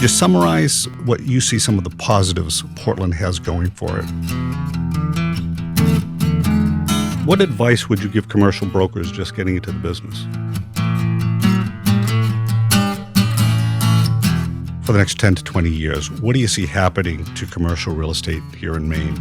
Just summarize what you see some of the positives Portland has going for it. What advice would you give commercial brokers just getting into the business? For the next 10 to 20 years, what do you see happening to commercial real estate here in Maine?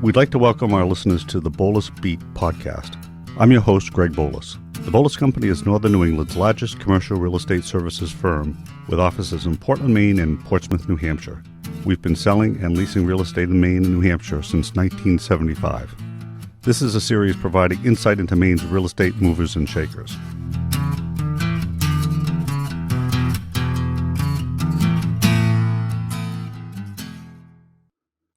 We'd like to welcome our listeners to the Boulos Beat podcast. I'm your host, Greg Boulos. The Boulos Company is Northern New England's largest commercial real estate services firm with offices in Portland, Maine and Portsmouth, New Hampshire. We've been selling and leasing real estate in Maine and New Hampshire since 1975. This is a series providing insight into Maine's real estate movers and shakers.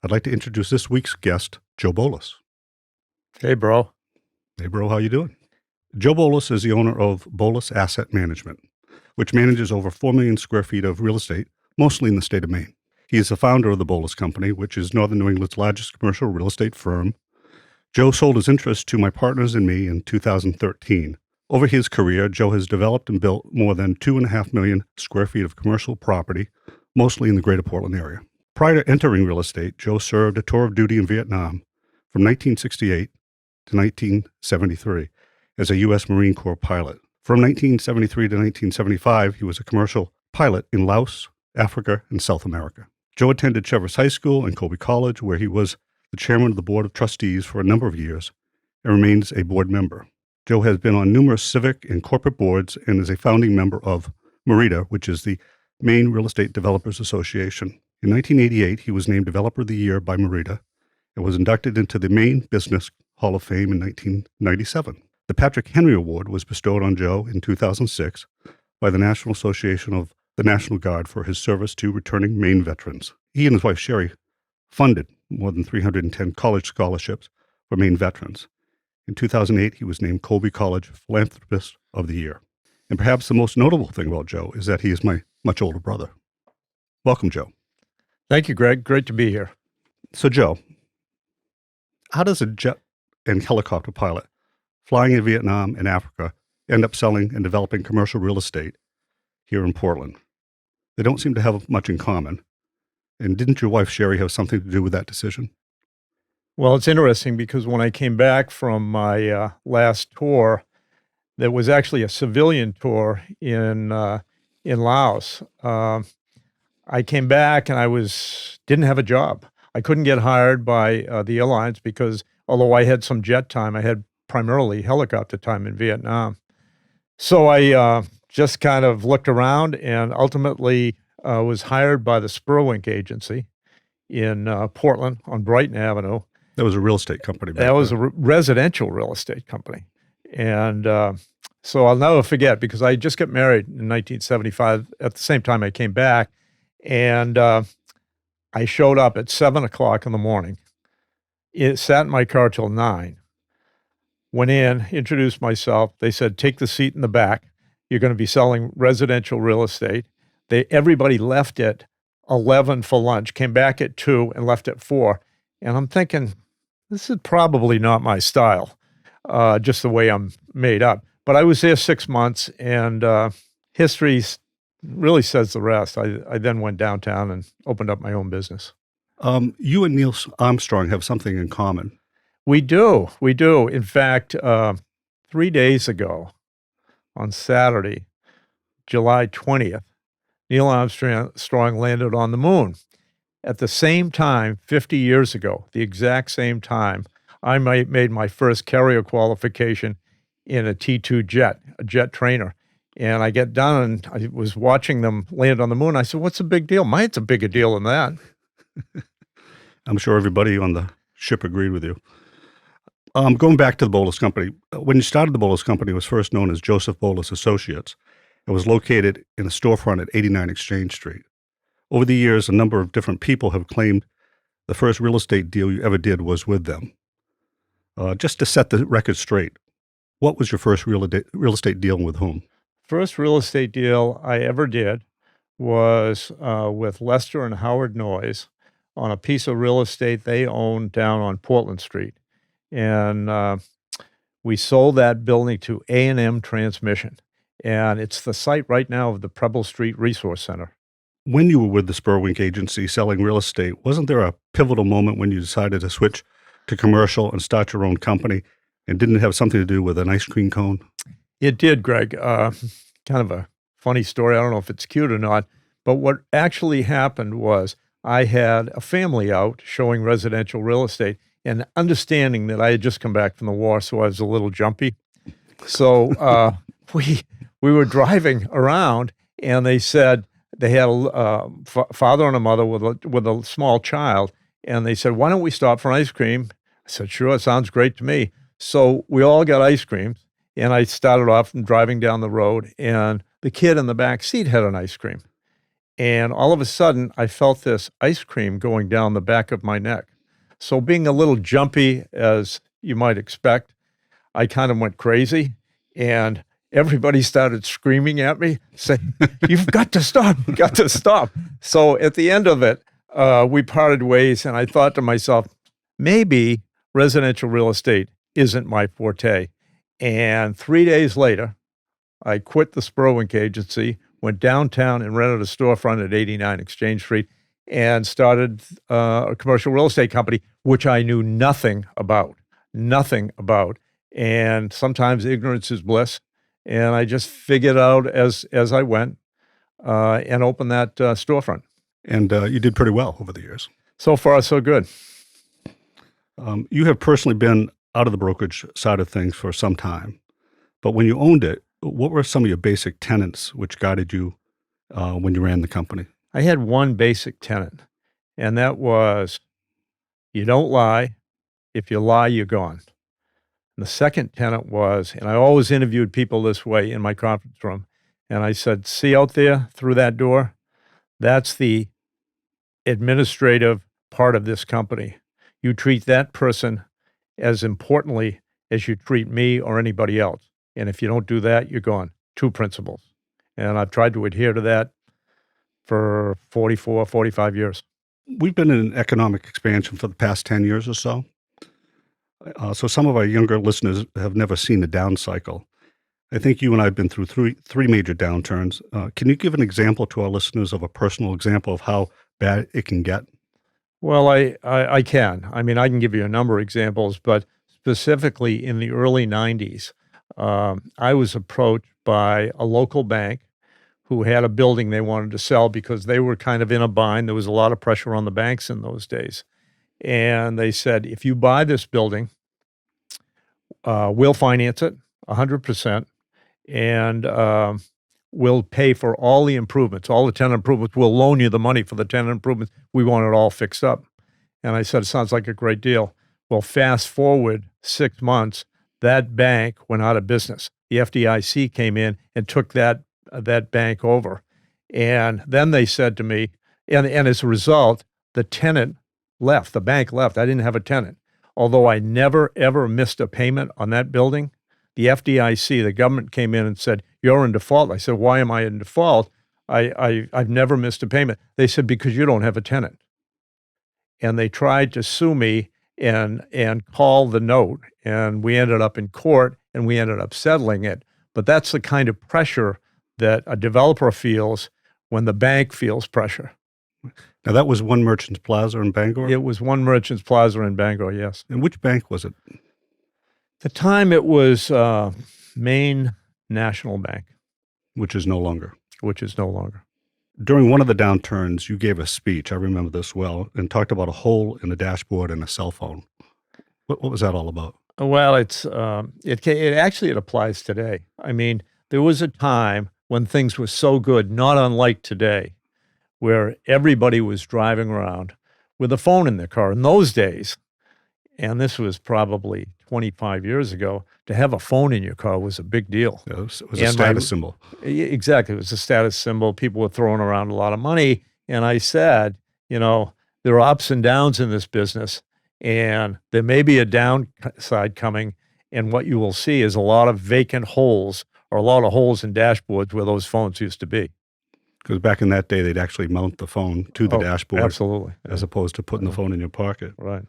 I'd like to introduce this week's guest, Joe Boulos. Hey, bro. Hey, bro, how you doing? Joe Boulos is the owner of Boulos Asset Management, which manages over 4 million square feet of real estate, mostly in the state of Maine. He is the founder of the Boulos Company, which is Northern New England's largest commercial real estate firm. Joe sold his interest to my partners and me in 2013. Over his career, Joe has developed and built more than 2.5 million square feet of commercial property, mostly in the greater Portland area. Prior to entering real estate, Joe served a tour of duty in Vietnam from 1968 to 1973 as a U.S. Marine Corps pilot. From 1973 to 1975, he was a commercial pilot in Laos, Africa, and South America. Joe attended Cheverus High School and Colby College, where he was the chairman of the Board of Trustees for a number of years and remains a board member. Joe has been on numerous civic and corporate boards and is a founding member of MERIDA, which is the Maine Real Estate Developers Association. In 1988, he was named Developer of the Year by MERIDA and was inducted into the Maine Business Hall of Fame in 1997. The Patrick Henry Award was bestowed on Joe in 2006 by the National Association of the National Guard for his service to returning Maine veterans. He and his wife, Sherry, funded more than 310 college scholarships for Maine veterans. In 2008, he was named Colby College Philanthropist of the Year. And perhaps the most notable thing about Joe is that he is my much older brother. Welcome, Joe. Thank you, Greg. Great to be here. So, Joe, how does a jet and helicopter pilot flying in Vietnam and Africa end up selling and developing commercial real estate here in Portland? They don't seem to have much in common. And didn't your wife, Sherry, have something to do with that decision? Well, it's interesting because when I came back from my last tour, that was actually a civilian tour in Laos. I came back and I didn't have a job. I couldn't get hired by the airlines because although I had some jet time, I had primarily helicopter time in Vietnam. So I just kind of looked around and ultimately was hired by the Spurwink Agency in Portland on Brighton Avenue. That was a real estate company. That was a residential real estate company. And so I'll never forget because I just got married in 1975 at the same time I came back. And I showed up at 7 o'clock in the morning. It sat in my car till 9. Went in, introduced myself. They said, take the seat in the back. You're going to be selling residential real estate. Everybody left at 11 for lunch, came back at 2 and left at 4. And I'm thinking, this is probably not my style, just the way I'm made up. But I was there 6 months and history really says the rest. I then went downtown and opened up my own business. You and Neil Armstrong have something in common. We do. In fact, 3 days ago, on Saturday, July 20th, Neil Armstrong landed on the moon. At the same time, 50 years ago, the exact same time, I made my first carrier qualification in a T-2 jet, a jet trainer. And I get done and I was watching them land on the moon. I said, what's the big deal? Mine's a bigger deal than that. I'm sure everybody on the ship agreed with you. Going back to the Boulos Company, when you started the Boulos Company, it was first known as Joseph Boulos Associates. It was located in a storefront at 89 Exchange Street. Over the years, a number of different people have claimed the first real estate deal you ever did was with them. Just to set the record straight, what was your first real estate deal with whom? First real estate deal I ever did was with Lester and Howard Noyes on a piece of real estate they owned down on Portland Street. And we sold that building to A&M Transmission. and it's the site right now of the Preble Street Resource Center. When you were with the Spurwink Agency selling real estate, wasn't there a pivotal moment when you decided to switch to commercial and start your own company, and didn't it have something to do with an ice cream cone? It did, Greg. Kind of a funny story. I don't know if it's cute or not, but what actually happened was I had a family out showing residential real estate and understanding that I had just come back from the war, so I was a little jumpy. So we were driving around, and they said they had a father and a mother with a small child, and they said, "Why don't we stop for ice cream?" I said, "Sure, it sounds great to me." So we all got ice cream, and I started off and driving down the road, and the kid in the back seat had an ice cream. And all of a sudden, I felt this ice cream going down the back of my neck. So being a little jumpy, as you might expect, I kind of went crazy, and everybody started screaming at me, saying, "You've got to stop, you've got to stop." So at the end of it, we parted ways, and I thought to myself, maybe residential real estate isn't my forte. And 3 days later, I quit the Spurwink Agency, went downtown and rented a storefront at 89 Exchange Street, and started a commercial real estate company, which I knew nothing about. And sometimes ignorance is bliss. And I just figured out as I went and opened that storefront. And you did pretty well over the years. So far, so good. You have personally been out of the brokerage side of things for some time, but when you owned it, what were some of your basic tenets which guided you when you ran the company? I had one basic tenet, and that was, you don't lie. If you lie, you're gone. And the second tenet was, and I always interviewed people this way in my conference room, and I said, see out there through that door? That's the administrative part of this company. You treat that person as importantly as you treat me or anybody else. And if you don't do that, you're gone. 2 principles. And I've tried to adhere to that for 44, 45 years. We've been in an economic expansion for the past 10 years or so. So some of our younger listeners have never seen a down cycle. I think you and I have been through three major downturns. Can you give an example to our listeners of a personal example of how bad it can get? Well, I can. I mean, I can give you a number of examples, but specifically in the early 90s, I was approached by a local bank who had a building they wanted to sell because they were kind of in a bind. There was a lot of pressure on the banks in those days. And they said, if you buy this building, we'll finance it 100%, and we'll pay for all the improvements, all the tenant improvements. We'll loan you the money for the tenant improvements. We want it all fixed up. And I said, it sounds like a great deal. Well, fast forward 6 months, that bank went out of business. The FDIC came in and took that bank over. And then they said to me, and as a result, the tenant left, the bank left. I didn't have a tenant. Although I never, ever missed a payment on that building, the FDIC, the government came in and said, you're in default. I said, why am I in default? I've never missed a payment. They said, because you don't have a tenant. And they tried to sue me and call the note. And we ended up in court and we ended up settling it. But that's the kind of pressure that a developer feels when the bank feels pressure. Now, that was One Merchants Plaza in Bangor? It was One Merchants Plaza in Bangor, yes. And which bank was it? At the time, it was Maine National Bank. Which is no longer. Which is no longer. During one of the downturns, you gave a speech, I remember this well, and talked about a hole in the dashboard and a cell phone. What was that all about? Well, it actually applies today. I mean, there was a time when things were so good, not unlike today, where everybody was driving around with a phone in their car. In those days, and this was probably 25 years ago, to have a phone in your car was a big deal. Yeah, it was a status symbol. Exactly. It was a status symbol. People were throwing around a lot of money. And I said, there are ups and downs in this business, and there may be a downside coming. And what you will see is a lot of vacant holes, or a lot of holes in dashboards where those phones used to be. Because back in that day, they'd actually mount the phone to the dashboard. Absolutely. As opposed to putting the phone in your pocket. Right.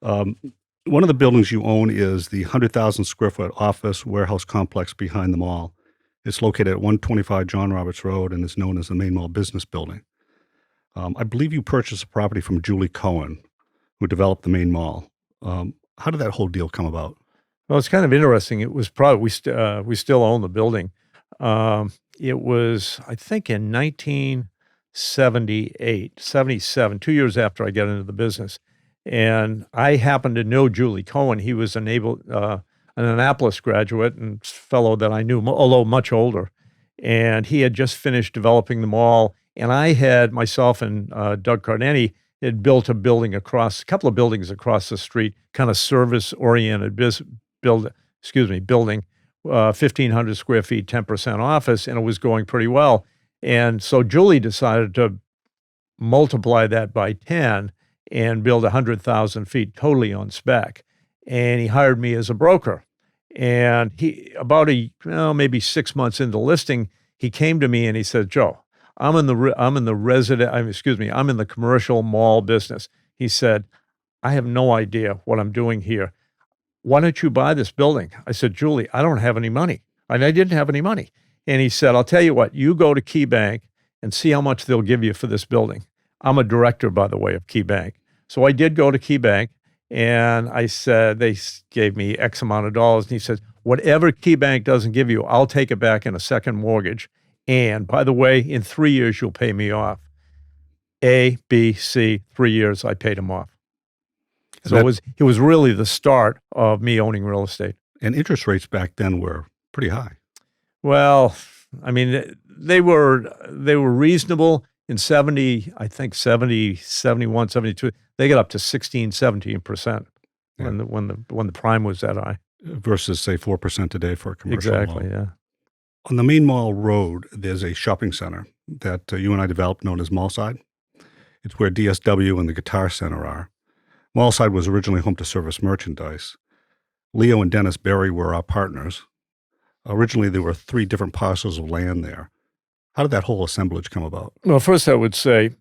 One of the buildings you own is the 100,000 square foot office warehouse complex behind the mall. It's located at 125 John Roberts Road and is known as the Maine Mall Business Building. I believe you purchased a property from Julie Cohen, who developed the Maine Mall. How did that whole deal come about? Well, it's kind of interesting. It was probably we still own the building. It was, I think, in 1978, 77, 2 years after I got into the business, and I happened to know Julie Cohen. He was an Annapolis graduate and fellow that I knew, although much older, and he had just finished developing the mall. And I had myself and Doug Carnetti had built a couple of buildings across the street, kind of service-oriented building, 1,500 square feet, 10% office, and it was going pretty well. And so Julie decided to multiply that by 10 and build 100,000 feet totally on spec. And he hired me as a broker. And he, about maybe 6 months into listing, he came to me and he said, "Joe, I'm in the commercial mall business." He said, "I have no idea what I'm doing here. Why don't you buy this building?" I said, "Julie, I don't have any money." And I didn't have any money. And he said, "I'll tell you what, you go to KeyBank and see how much they'll give you for this building." I'm a director, by the way, of KeyBank. So I did go to KeyBank and I said, they gave me X amount of dollars. And he said, "Whatever KeyBank doesn't give you, I'll take it back in a second mortgage. And by the way, in 3 years, you'll pay me off." A, B, C, 3 years, I paid him off. So it was really the start of me owning real estate. And interest rates back then were pretty high. Well, I mean, they were reasonable in 70, I think 70, 71, 72. They got up to 16, 17% when the prime was that high. Versus, say, 4% today for a commercial Exactly, loan. yeah. On the Main Mall Road, there's a shopping center that you and I developed known as Mallside. It's where DSW and the Guitar Center are. Mallside was originally home to Service Merchandise. Leo and Dennis Berry were our partners. Originally, there were 3 different parcels of land there. How did that whole assemblage come about? Well, first I would say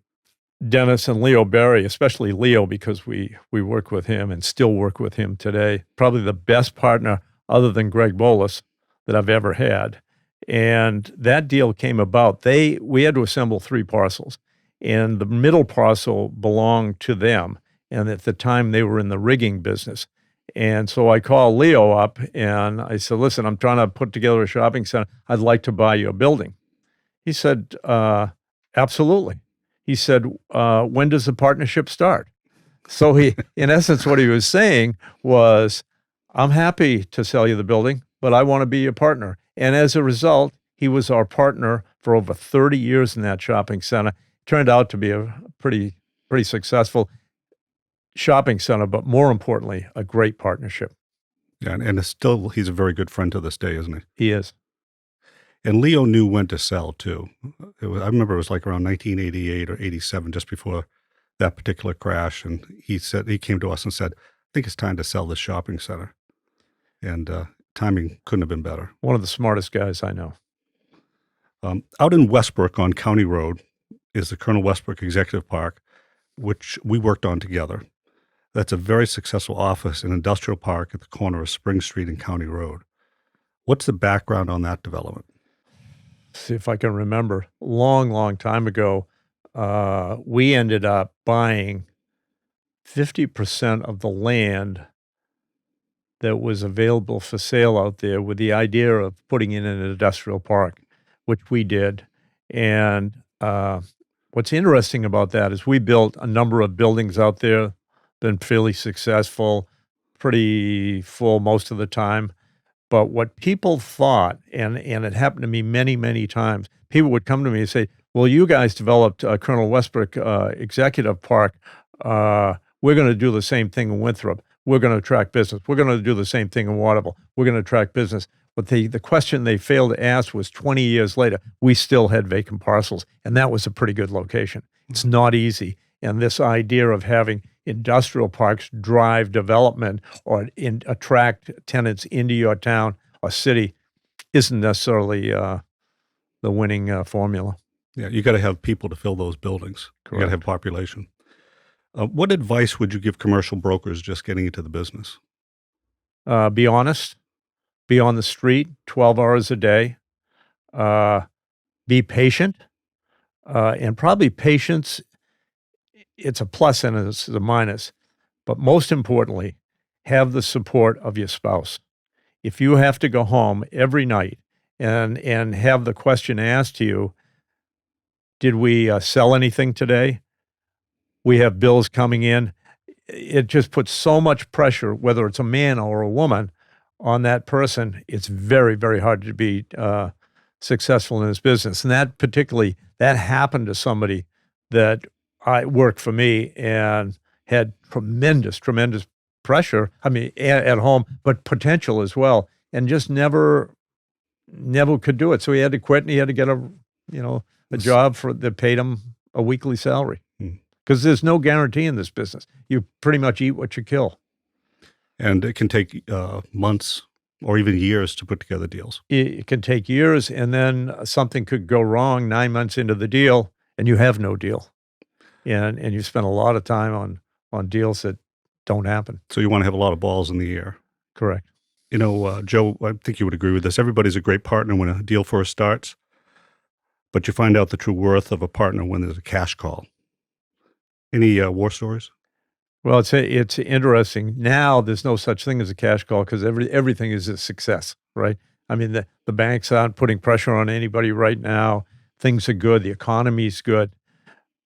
Dennis and Leo Berry, especially Leo, because we work with him and still work with him today, probably the best partner other than Greg Boulos that I've ever had. And that deal came about. We had to assemble 3 parcels, and the middle parcel belonged to them. And at the time, they were in the rigging business. And so I called Leo up and I said, "Listen, I'm trying to put together a shopping center. I'd like to buy you a building." He said, "Absolutely." He said, "When does the partnership start?" So in essence, what he was saying was, "I'm happy to sell you the building, but I want to be your partner." And as a result, he was our partner for over 30 years in that shopping center. Turned out to be a pretty successful shopping center, but more importantly, a great partnership. Yeah, and he's a very good friend to this day, isn't he? He is. And Leo knew when to sell, too. I remember it was like around 1988 or 87, just before that particular crash. And he came to us and said, "I think it's time to sell this shopping center." And timing couldn't have been better. One of the smartest guys I know. Out in Westbrook on County Road is the Colonel Westbrook Executive Park, which we worked on together. That's a very successful office and industrial park at the corner of Spring Street and County Road. What's the background on that development? See if I can remember. Long time ago, we ended up buying 50% of the land that was available for sale out there with the idea of putting in an industrial park, which we did. And what's interesting about that is we built a number of buildings out there, been fairly successful, pretty full most of the time. But what people thought, and it happened to me many times, people would come to me and say, "Well, you guys developed Colonel Westbrook Executive Park. We're going to do the same thing in Winthrop. We're going to attract business. We're going to do the same thing in Waterville. We're going to attract business." But the question they failed to ask was 20 years later, we still had vacant parcels, and that was a pretty good location. It's not easy. And this idea of having industrial parks drive development or attract tenants into your town or city isn't necessarily the winning formula. Yeah, you got to have people to fill those buildings. Correct. You got to have population. What advice would you give commercial brokers just getting into the business? Be honest. Be on the street 12 hours a day. Be patient, and probably patience, it's a plus and it's a minus. But most importantly, have the support of your spouse. If you have to go home every night and have the question asked to you, did we sell anything today? We have bills coming in. It just puts so much pressure, whether it's a man or a woman, on that person. It's very, very hard to be successful in this business. And that happened to somebody that I worked for me and had tremendous, tremendous pressure. I mean, at home, but potential as well, and just never could do it. So he had to quit, and he had to get a job that paid him a weekly salary. Because there's no guarantee in this business. You pretty much eat what you kill. And it can take months or even years to put together deals. It can take years, and then something could go wrong 9 months into the deal, and you have no deal. And you spend a lot of time on deals that don't happen. So you want to have a lot of balls in the air. Correct. Joe, I think you would agree with this. Everybody's a great partner when a deal first starts, but you find out the true worth of a partner when there's a cash call. Any war stories? Well, it's interesting. Now there's no such thing as a cash call because everything is a success, right? I mean, the banks aren't putting pressure on anybody right now. Things are good. The economy's good.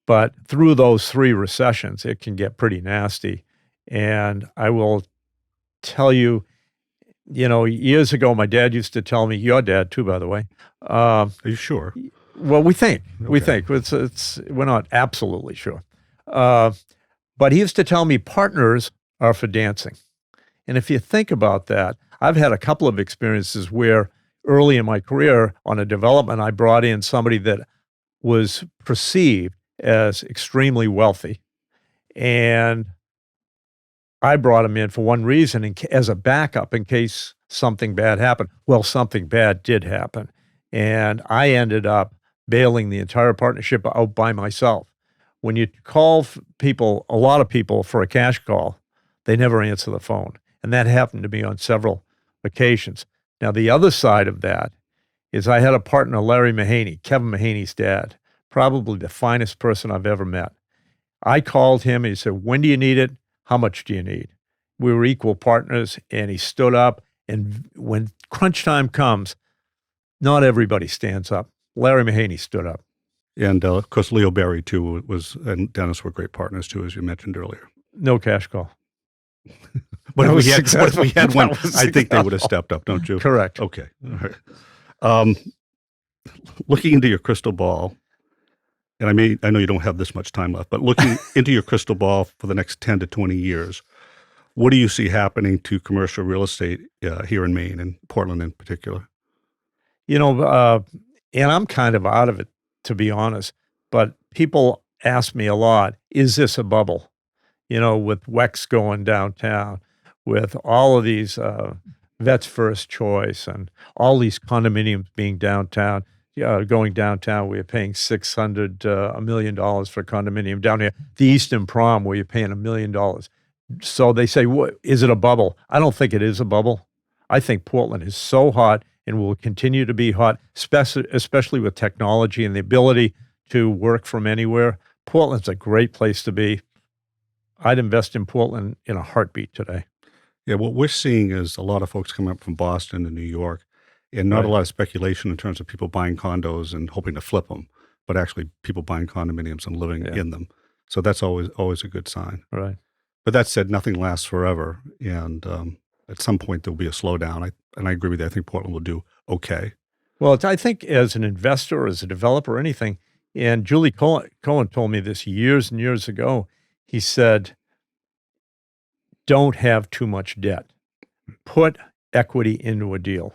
But through those 3 recessions, it can get pretty nasty. And I will tell you, years ago, my dad used to tell me, your dad too, by the way. Are you sure? Well, we think. Okay. We're not absolutely sure. But he used to tell me partners are for dancing. And if you think about that, I've had a couple of experiences where early in my career on a development, I brought in somebody that was perceived as extremely wealthy. And I brought him in for one reason, as a backup in case something bad happened. Well, something bad did happen. And I ended up bailing the entire partnership out by myself. When you call a lot of people for a cash call, they never answer the phone. And that happened to me on several occasions. Now, the other side of that is I had a partner, Larry Mahaney, Kevin Mahaney's dad, probably the finest person I've ever met. I called him and he said, when do you need it? How much do you need? We were equal partners, and he stood up. And when crunch time comes, not everybody stands up. Larry Mahaney stood up. And of course, Leo Berry too and Dennis were great partners too, as you mentioned earlier. No cash call. But if we had one, I think they would have stepped up, don't you? Correct. Okay. All right. Looking into your crystal ball, and I know you don't have this much time left, but looking into your crystal ball for the next 10 to 20 years, what do you see happening to commercial real estate here in Maine and Portland in particular? And I'm kind of out of it, to be honest, but people ask me a lot, is this a bubble? With WEX going downtown, with all of these Vets First Choice and all these condominiums being downtown, going downtown, where you're paying $1 million for a condominium down here. The Eastern Prom, where you're paying $1 million. So they say, is it a bubble? I don't think it is a bubble. I think Portland is so hot and will continue to be hot, especially with technology and the ability to work from anywhere. Portland's a great place to be. I'd invest in Portland in a heartbeat today. Yeah, what we're seeing is a lot of folks coming up from Boston and New York, and not a lot of speculation in terms of people buying condos and hoping to flip them, but actually people buying condominiums and living in them. So that's always a good sign. Right. But that said, nothing lasts forever, and at some point there'll be a slowdown. I agree with you. I think Portland will do okay. Well, I think as an investor, as a developer, anything, and Julie Cohen told me this years and years ago. He said, don't have too much debt. Put equity into a deal.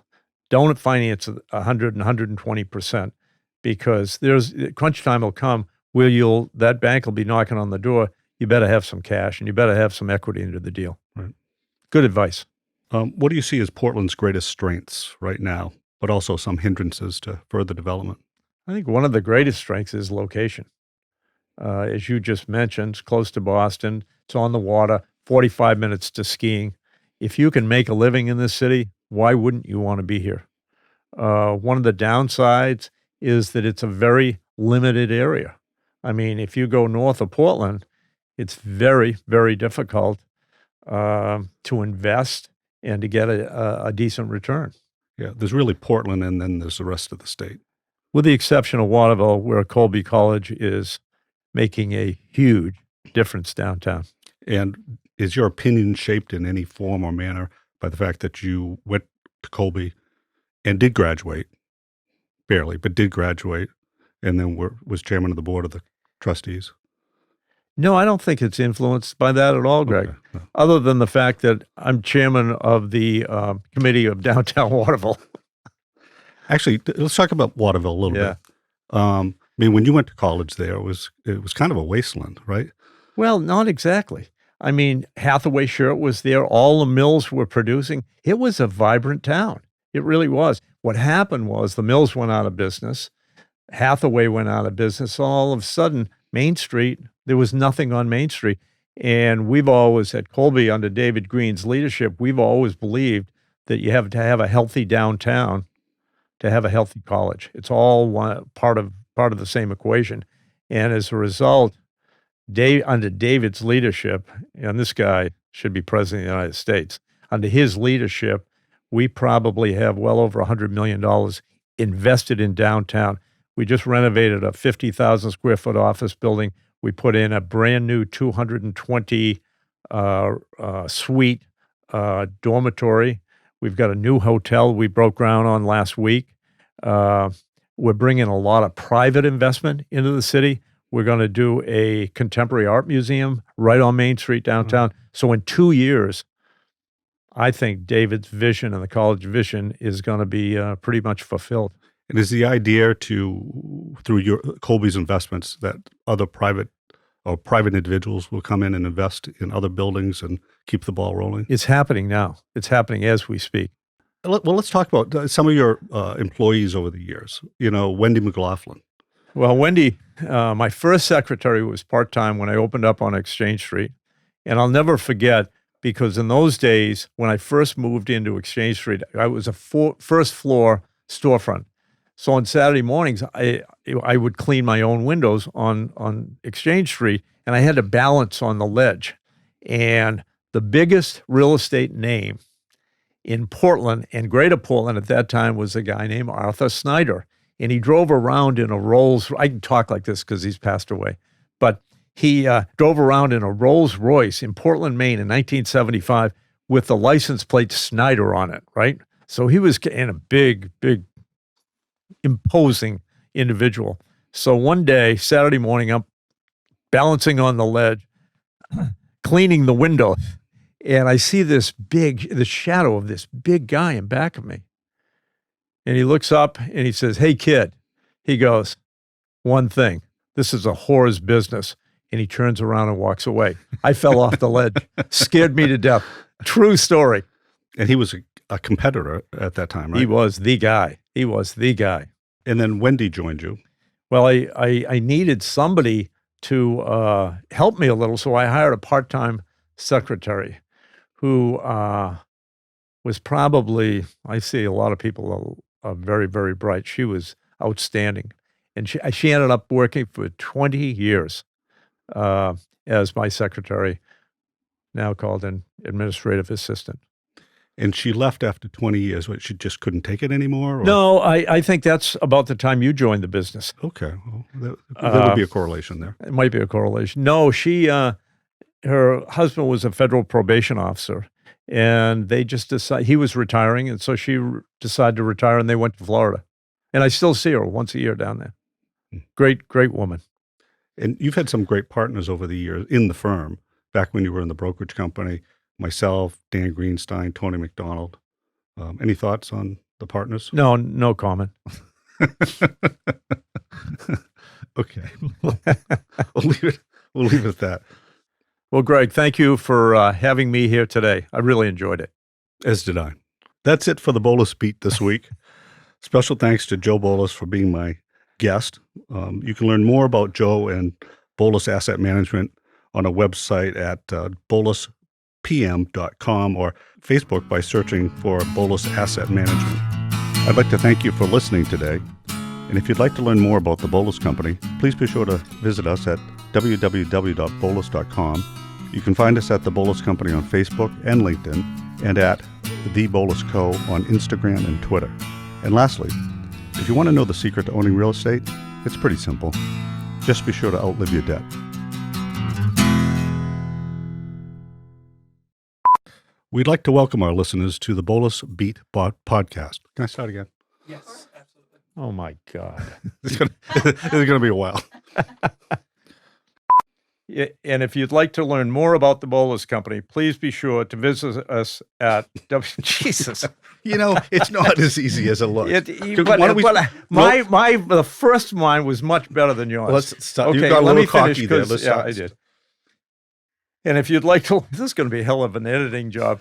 Don't finance 100 and 120%, because crunch time will come where that bank will be knocking on the door. You better have some cash and you better have some equity into the deal. Right. Good advice. What do you see as Portland's greatest strengths right now, but also some hindrances to further development? I think one of the greatest strengths is location. As you just mentioned, it's close to Boston. It's on the water, 45 minutes to skiing. If you can make a living in this city, why wouldn't you want to be here? One of the downsides is that it's a very limited area. I mean, if you go north of Portland, it's very, very difficult to invest and to get a decent return. Yeah, there's really Portland, and then there's the rest of the state. With the exception of Waterville, where Colby College is making a huge difference downtown. And is your opinion shaped in any form or manner by the fact that you went to Colby and did graduate, barely, but did graduate, and then was chairman of the board of the trustees? No, I don't think it's influenced by that at all, Greg, Okay. No. other than the fact that I'm chairman of the committee of downtown Waterville. Actually, let's talk about Waterville a little Yeah. bit. I mean, when you went to college there, it was kind of a wasteland, right? Well, not exactly. I mean, Hathaway Shirt was there. All the mills were producing. It was a vibrant town. It really was. What happened was the mills went out of business. Hathaway went out of business. All of a sudden, Main Street, there was nothing on Main Street. And we've always, at Colby, under David Green's leadership, we've always believed that you have to have a healthy downtown to have a healthy college. It's all part of the same equation. And as a result, under David's leadership, and this guy should be president of the United States, under his leadership, we probably have well over $100 million invested in downtown. We just renovated a 50,000 square foot office building. We put in a brand new 220 suite dormitory. We've got a new hotel we broke ground on last week. We're bringing a lot of private investment into the city. We're going to do a contemporary art museum right on Main Street downtown. So in 2 years, I think David's vision and the college vision is going to be pretty much fulfilled. And is the idea through your Colby's investments, that other private individuals will come in and invest in other buildings and keep the ball rolling? It's happening now. It's happening as we speak. Well, let's talk about some of your employees over the years. You know, Wendy McLaughlin. Well, Wendy, my first secretary was part-time when I opened up on Exchange Street. And I'll never forget, because in those days, when I first moved into Exchange Street, I was a first floor storefront. So on Saturday mornings, I would clean my own windows on Exchange Street, and I had to balance on the ledge. And the biggest real estate name in Portland and Greater Portland at that time was a guy named Arthur Snyder. And he drove around in a Rolls. I can talk like this because he's passed away. But he drove around in a Rolls Royce in Portland, Maine in 1975 with the license plate Snyder on it, right? So he was in a big, imposing individual. So one day, Saturday morning, I'm balancing on the ledge, cleaning the windows, and I see the shadow of this big guy in back of me. And he looks up and he says, "Hey, kid." He goes, "One thing, this is a whore's business." And he turns around and walks away. I fell off the ledge, scared me to death. True story. And he was a competitor at that time, right? He was the guy. He was the guy. And then Wendy joined you. Well, I needed somebody to help me a little, so I hired a part-time secretary who was probably, I see a lot of people are very, very bright. She was outstanding. And she ended up working for 20 years as my secretary, now called an administrative assistant. And she left after 20 years. What, she just couldn't take it anymore? Or? No, I think that's about the time you joined the business. Okay. Well, there would be a correlation there. It might be a correlation. No, her husband was a federal probation officer, and they just decided he was retiring, and so she decided to retire, and they went to Florida. And I still see her once a year down there. Great woman. And you've had some great partners over the years in the firm, back when you were in the brokerage company, myself, Dan Greenstein, Tony McDonald. Any thoughts on the partners? No comment. Okay. We'll leave it at that. Well, Greg, thank you for having me here today. I really enjoyed it. As did I. That's it for the Boulos Beat this week. Special thanks to Joe Boulos for being my guest. You can learn more about Joe and Boulos Asset Management on a website at boulospm.com or Facebook by searching for Boulos Asset Management. I'd like to thank you for listening today. And if you'd like to learn more about the Boulos Company, please be sure to visit us at www.boulos.com. You can find us at the Boulos Company on Facebook and LinkedIn, and at The Boulos Co. on Instagram and Twitter. And lastly, if you want to know the secret to owning real estate, it's pretty simple. Just be sure to outlive your debt. We'd like to welcome our listeners to the Boulos Beat podcast. Can I start again? Yes, absolutely. Oh my God. It's going to be a while. Yeah, and if you'd like to learn more about the Boulos Company, please be sure to visit us at Jesus. You know, it's not as easy as it looks. The first mine was much better than yours. Let's start. Okay, You've got a let little me finish, cocky there. 'cause- Let's yeah, start. I did. And if you'd like to, this is going to be a hell of an editing job.